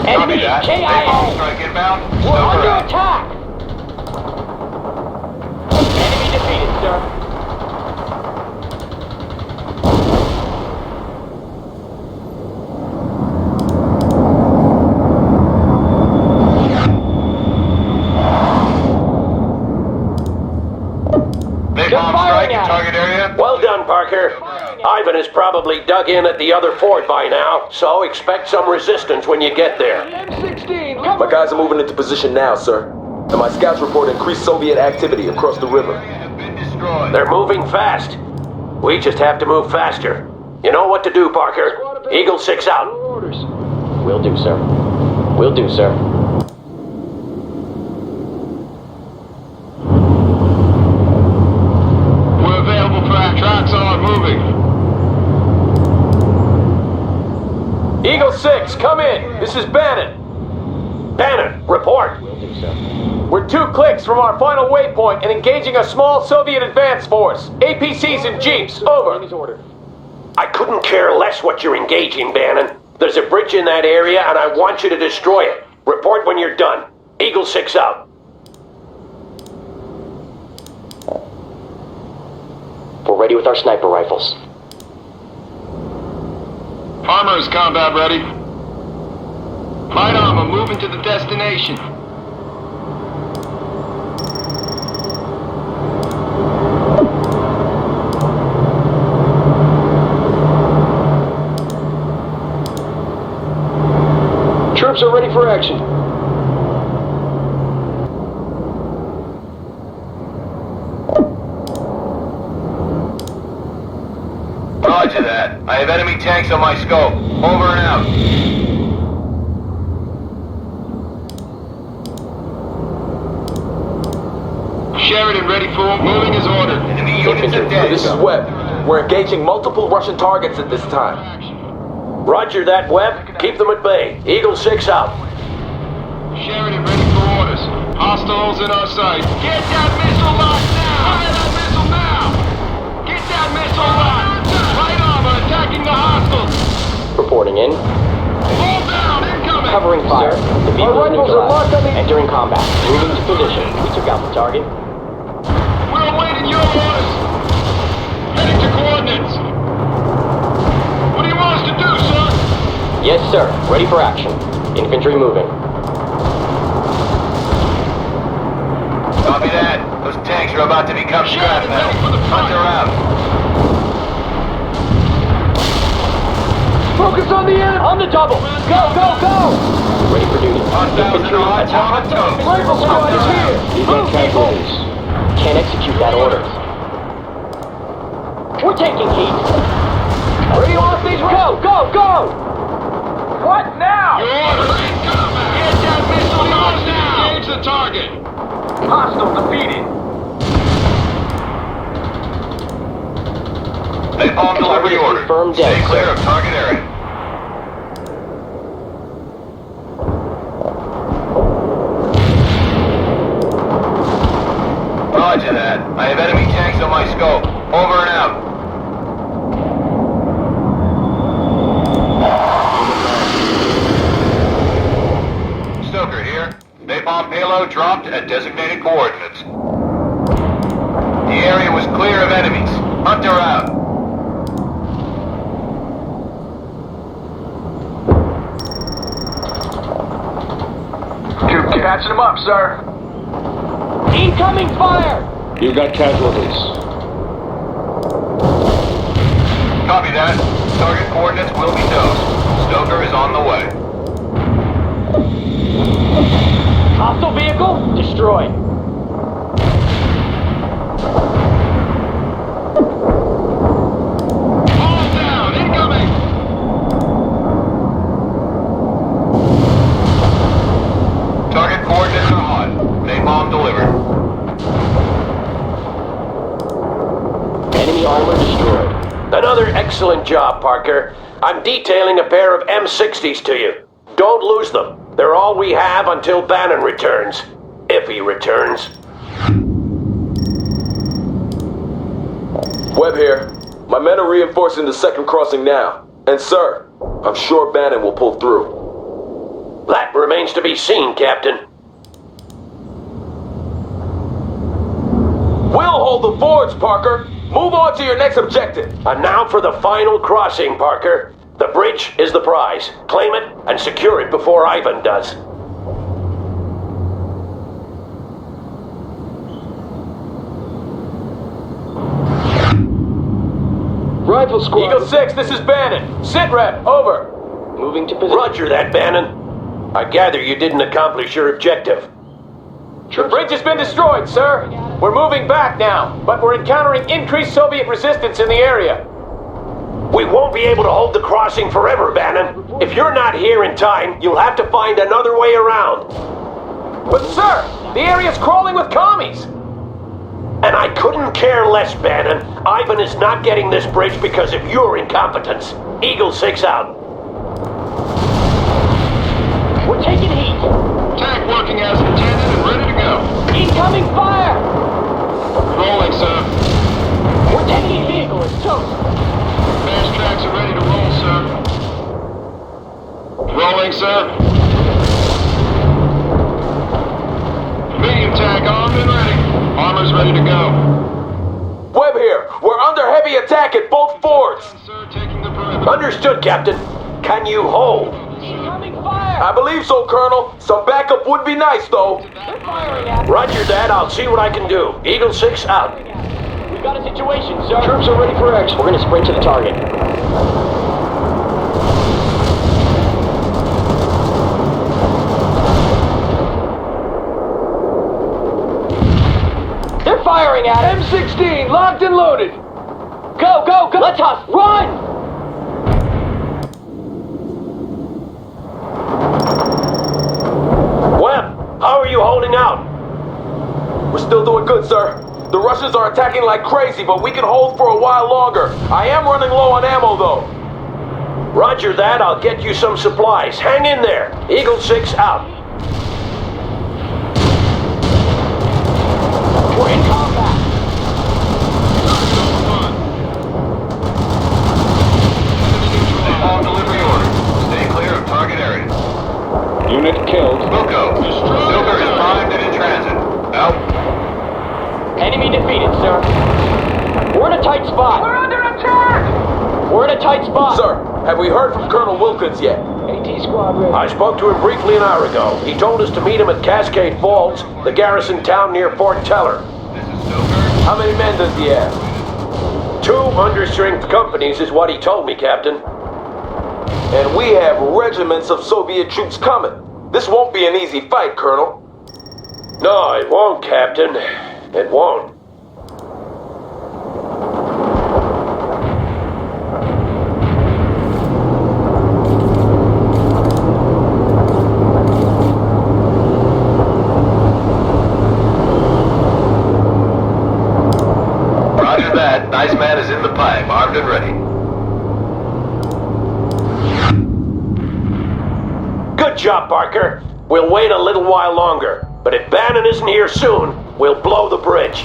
Enemy KIA. Napalm strike inbound. We're under Stoker out. attack. Enemy defeated, sir. Napalm strike in target area. Well done, Parker. Ivan is probably dug in at the other fort by now, so expect some resistance when you get there. M16, My guys are moving into position now, sir. And my scouts report increased Soviet activity across the river. Have been destroyed. They're moving fast. We just have to move faster. You know what to do, Parker. Eagle 6 out. orders. Will do, sir. Will do, sir. We're available for our tracks on moving. Eagle 6, come in. This is Bannon. Bannon, report. Will do, sir. We're 2 clicks from our final waypoint and engaging a small Soviet advance force. APCs and jeeps. Over. Order. I couldn't care less what you're engaging, Bannon. There's a bridge in that area, and I want you to destroy it. Report when you're done. Eagle 6 out. We're ready with our sniper rifles. Armor is combat ready. Light armor moving to the destination. Troops are ready for action. Roger that. I have enemy tanks on my scope. Over and out. Sheridan ready for moving as ordered. Enemy units are dead. This is Webb. We're engaging multiple Russian targets at this time. Roger that, Webb. Keep them at bay. Eagle 6 out. Sheridan ready for orders. Hostiles in our sight. Get that missile locked now! Fire that missile now! Get that missile locked! Light armor attacking the hostiles! Reporting in. Hold down! Incoming! covering fire. The vehicle is neutralized. Entering combat. Moving to position. We took out the target. We're awaiting your orders. Heading to coordinates. What do you want us to do, sir? Yes, sir. Ready for action. Infantry moving. Copy that. Those tanks are about to become scrap metal. Hunt her out. Focus on the enemy! On the double! Go, go, go! Ready for duty. Infantry attack. Rifle squad is here! Move, people! Can't execute that order. We're taking heat. Where do you want these? Go, go, go! What now? Your orders. Get that missile launch now! Engage the target. Hostile defeated. Napalm delivery order. Confirmed Stay dead, clear sir. of target area. Roger that. I have enemy tanks on my scope. Over and out. Stoker here. Napalm payload dropped at designated coordinates. The area was clear of enemies. Hunt her out. Catching them up, sir. Incoming fire! You've got casualties. Copy that. Target coordinates will be dosed. Stoker is on the way. Hostile vehicle destroyed. All down. Incoming. Target coordinates are hot. Napalm delivered. Enemy armor destroyed. Another excellent job, Parker. I'm detailing a pair of M60s to you. Don't lose them. They're all we have until Bannon returns. If he returns. Webb here. My men are reinforcing the second crossing now. And sir, I'm sure Bannon will pull through. That remains to be seen, Captain. We'll hold the fords, Parker. Move on to your next objective. And now for the final crossing, Parker. The bridge is the prize. Claim it and secure it before Ivan does. Rifle squad. Eagle 6, this is Bannon. Sit rep, over. Moving to position. Roger that, Bannon. I gather you didn't accomplish your objective. The bridge has been destroyed, sir. We're moving back now, but we're encountering increased Soviet resistance in the area. We won't be able to hold the crossing forever, Bannon. If you're not here in time, you'll have to find another way around. But sir, the area's crawling with commies. And I couldn't care less, Bannon. Ivan is not getting this bridge because of your incompetence. Eagle 6 out. We're taking heat. Tank working as intended and ready to go. Incoming fire! Rolling, sir. We're taking vehicle as toast. Fast tracks are ready to roll, sir. Rolling, sir. Medium tank armed and ready. Armor's ready to go. Webb here. We're under heavy attack at both fords. Sir, taking the perimeter. Understood, Captain. Can you hold? Incoming fire! I believe so, Colonel. Some backup would be nice, though. They're firing at us. Roger that. I'll see what I can do. Eagle 6 out. We've got a situation, sir. Troops are ready for action. We're gonna sprint to the target. They're firing at us. M16, locked and loaded. Go, go, go! Let's us run! Webb, how are you holding out? We're still doing good, sir. The Russians are attacking like crazy, but we can hold for a while longer. I am running low on ammo, though. Roger that. I'll get you some supplies. Hang in there. Eagle 6 out. We're in combat. Napalm delivery order. Stay clear of target area. a tight spot. Sir, have we heard from Colonel Wilkins yet? AT squad ready. I spoke to him briefly an hour ago. He told us to meet him at Cascade Falls, the garrison town near Fort Teller. How many men does he have? 2 understrength companies is what he told me, Captain. And we have regiments of Soviet troops coming. This won't be an easy fight, Colonel. No, it won't, Captain. It won't. Roger that. Iceman is in the pipe, armed and ready. Good job, Parker. We'll wait a little while longer. But if Bannon isn't here soon, we'll blow the bridge.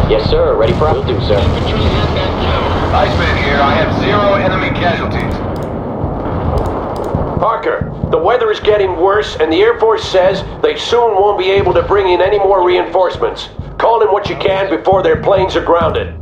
Yes, sir. Ready for will do, sir. Iceman here. I have 0 enemy casualties. Parker, the weather is getting worse, and the Air Force says they soon won't be able to bring in any more reinforcements. Call in what you can before their planes are grounded.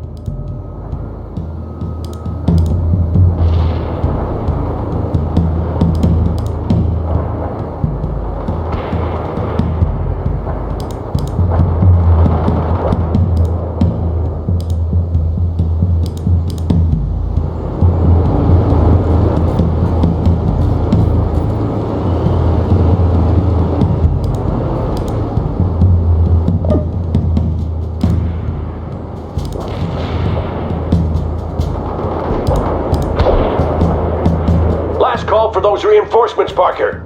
Call for those reinforcements, Parker.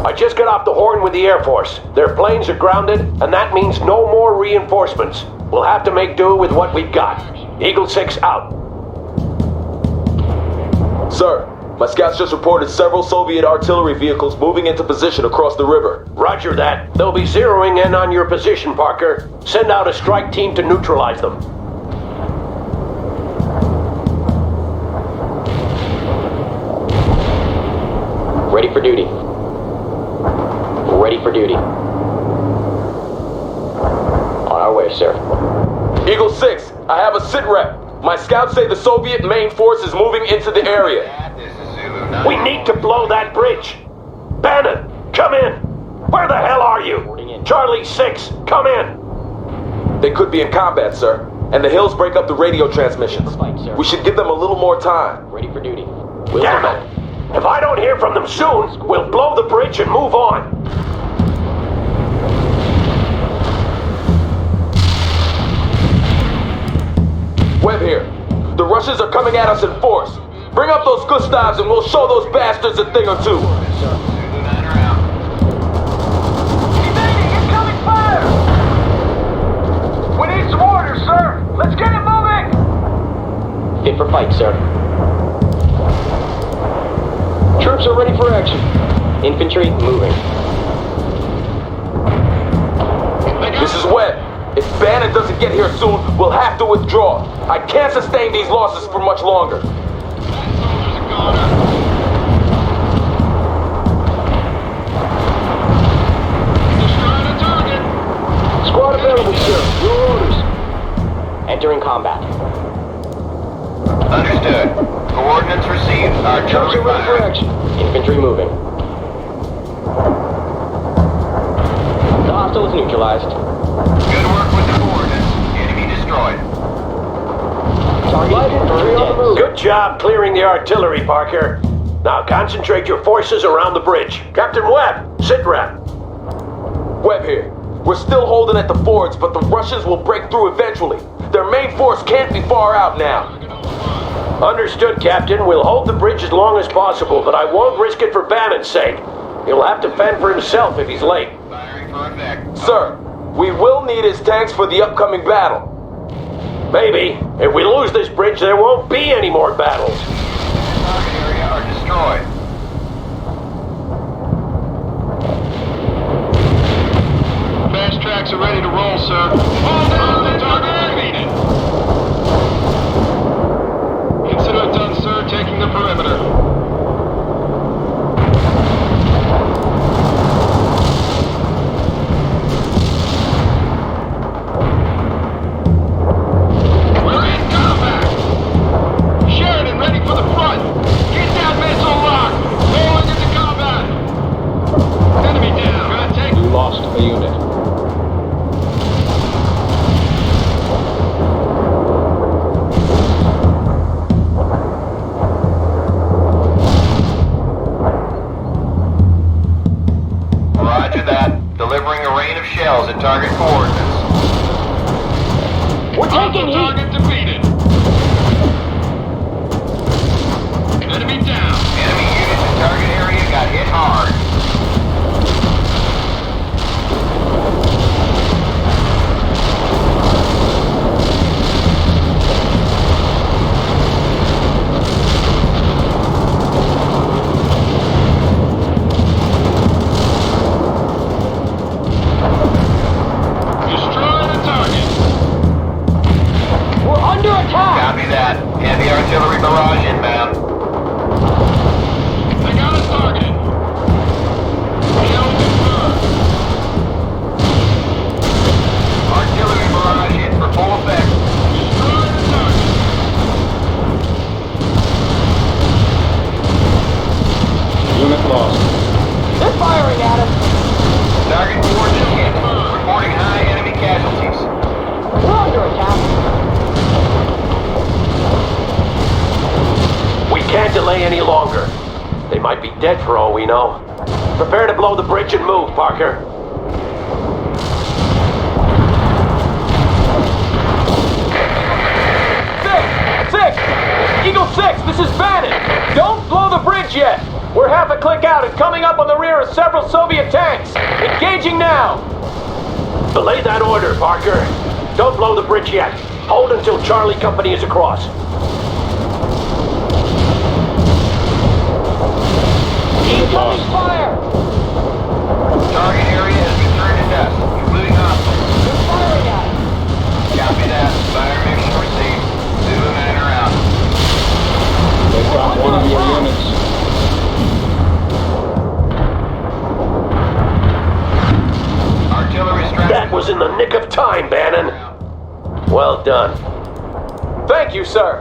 I just got off the horn with the Air Force. Their planes are grounded, and that means no more reinforcements. We'll have to make do with what we've got. Eagle 6 out. Sir, my scouts just reported several Soviet artillery vehicles moving into position across the river. Roger that. They'll be zeroing in on your position, Parker. Send out a strike team to neutralize them. Ready for duty. Ready for duty. On our way, sir. Eagle 6, I have a sit rep. My scouts say the Soviet main force is moving into the area. We need to blow that bridge. Bannon, come in. Where the hell are you? Charlie 6, come in. They could be in combat, sir. And the hills break up the radio transmissions. We should give them a little more time. Ready for duty. Damn it! If I don't hear from them soon, we'll blow the bridge and move on. Webb here. The Russians are coming at us in force. Bring up those Gustavs and we'll show those bastards a thing or two. Incoming fire! We need some orders, sir! Let's get it moving! Fit for fight, sir. Troops are ready for action. Infantry moving. This is Webb. If Bannon doesn't get here soon, we'll have to withdraw. I can't sustain these losses for much longer. Squad available, sir. Your orders. Entering combat. Understood. Coordinates received. Troops are ready for action. Infantry moving. The hostile is neutralized. Good work with the coordinates. Enemy destroyed. Target infantry on the move. Good job clearing the artillery, Parker. Now concentrate your forces around the bridge. Captain Webb, sit rep. Webb here. We're still holding at the fords, but the Russians will break through eventually. Their main force can't be far out now. Understood, Captain. We'll hold the bridge as long as possible, but I won't risk it for Bannon's sake. He'll have to fend for himself if he's late. Sir, we will need his tanks for the upcoming battle. Maybe. If we lose this bridge, there won't be any more battles. Target area are destroyed. shells at target coordinates. We're taking heat. Target defeated. Enemy down. Enemy units in target area got hit hard. Destroy the target. We're under attack! Copy that. Heavy artillery barrage inbound. They got us targeted. Kill confirmed. Artillery barrage hit for full effect. Destroy the target. Unit lost. They're firing at us! Target coordinates hit. Reporting high enemy casualties. We're under attack! We can't delay any longer. They might be dead for all we know. Prepare to blow the bridge and move, Parker. Six! Eagle 6, this is Bannon! Don't blow the bridge yet! We're half a click out and coming up on the rear of several Soviet tanks! Engaging now! Belay that order, Parker. Don't blow the bridge yet. Hold until Charlie Company is across. Incoming fire! Target area has been turned to dust, including hostiles. They're firing at us! Copy that. Fire mission received. Zulu Manor out. They've got one of your units. Artillery strike. That was in the nick of time, Bannon. Well done. Thank you, sir.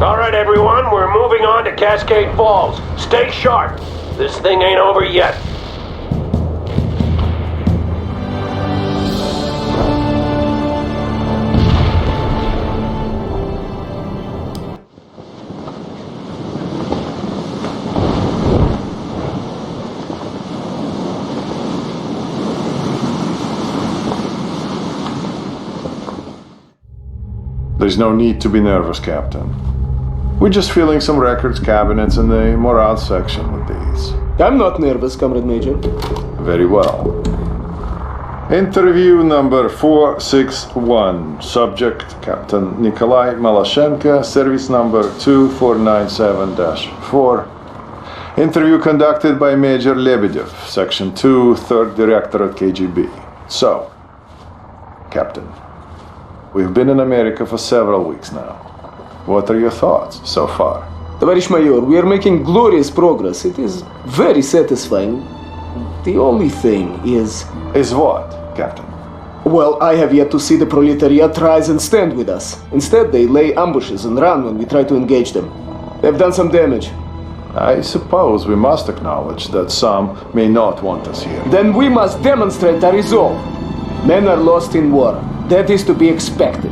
All right, everyone, we're moving on to Cascade Falls. Stay sharp. This thing ain't over yet. There's no need to be nervous, Captain. We're just filling some records cabinets in the morale section with these. I'm not nervous, Comrade Major. Very well. Interview number 461. Subject, Captain Nikolai Malashenko, service number 2497-4. Interview conducted by Major Lebedev, Section 2, 3rd Directorate KGB. So, Captain, we've been in America for several weeks now. What are your thoughts so far? Tоварищ Майор, we are making glorious progress. It is very satisfying. The only thing is... Is what, Captain? Well, I have yet to see the proletariat rise and stand with us. Instead, they lay ambushes and run when we try to engage them. They've done some damage. I suppose we must acknowledge that some may not want us here. Then we must demonstrate our resolve. Men are lost in war. That is to be expected.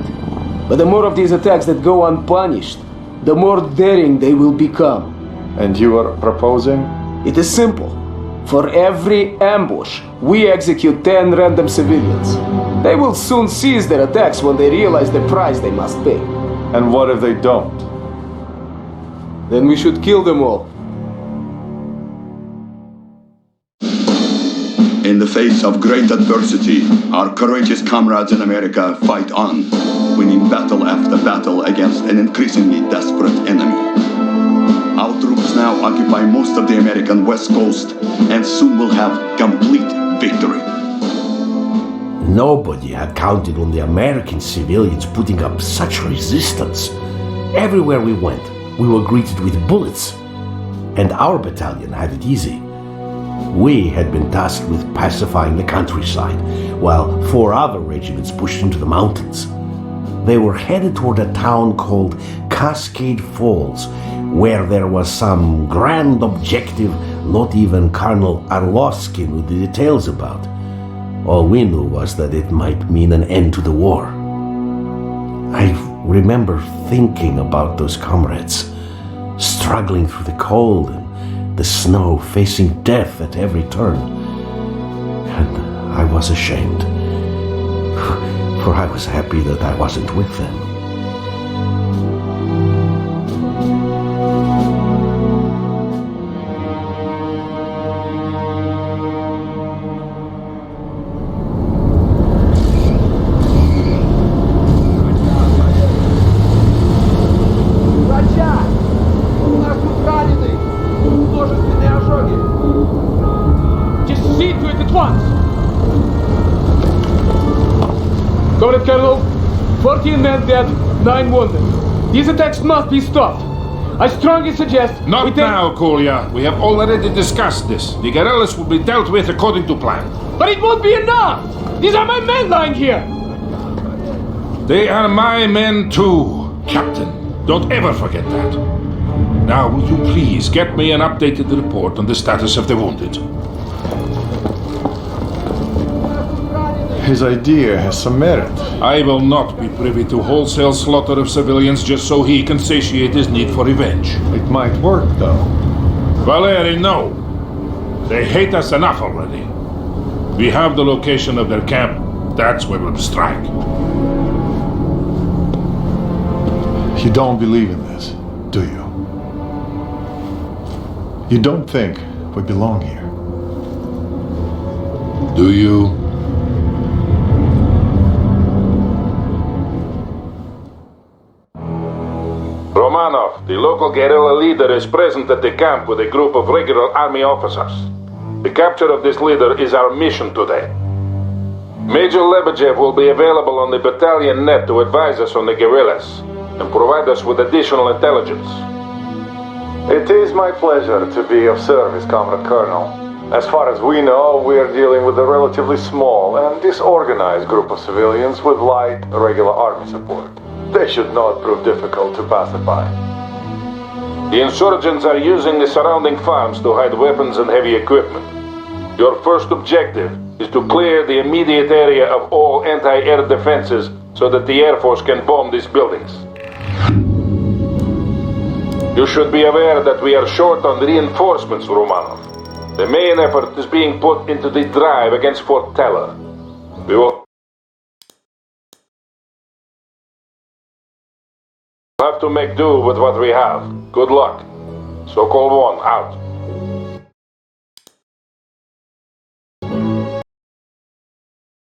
But the more of these attacks that go unpunished, the more daring they will become. And you are proposing? It is simple. For every ambush, we execute 10 random civilians. They will soon cease their attacks when they realize the price they must pay. And what if they don't? Then we should kill them all. In the face of great adversity, our courageous comrades in America fight on, winning battle after battle against an increasingly desperate enemy. Our troops now occupy most of the American West Coast and soon will have complete victory. Nobody had counted on the American civilians putting up such resistance. Everywhere we went, we were greeted with bullets. And our battalion had it easy. We had been tasked with pacifying the countryside, while 4 other regiments pushed into the mountains. They were headed toward a town called Cascade Falls, where there was some grand objective not even Colonel Arlovsky knew the details about. All we knew was that it might mean an end to the war. I remember thinking about those comrades, struggling through the cold and the snow, facing death at every turn. And I was ashamed. For I was happy that I wasn't with them. Comrade Colonel, 14 men dead, 9 wounded. These attacks must be stopped. I strongly suggest Not now, Kolya. We have already discussed this. The guerrillas will be dealt with according to plan. But it won't be enough! These are my men lying here! They are my men too, Captain. Don't ever forget that. Now, will you please get me an updated report on the status of the wounded? His idea has some merit. I will not be privy to wholesale slaughter of civilians just so he can satiate his need for revenge. It might work, though. Valeri, no. They hate us enough already. We have the location of their camp. That's where we'll strike. You don't believe in this, do you? You don't think we belong here? Do you? Romanov, the local guerrilla leader, is present at the camp with a group of regular army officers. The capture of this leader is our mission today. Major Lebedev will be available on the battalion net to advise us on the guerrillas and provide us with additional intelligence. It is my pleasure to be of service, Comrade Colonel. As far as we know, we are dealing with a relatively small and disorganized group of civilians with light, regular army support. They should not prove difficult to pacify. The insurgents are using the surrounding farms to hide weapons and heavy equipment. Your first objective is to clear the immediate area of all anti-air defenses so that the Air Force can bomb these buildings. You should be aware that we are short on reinforcements, Romanov. The main effort is being put into the drive against Fort Teller. We will have to make do with what we have. Good luck. Sokol 1 out.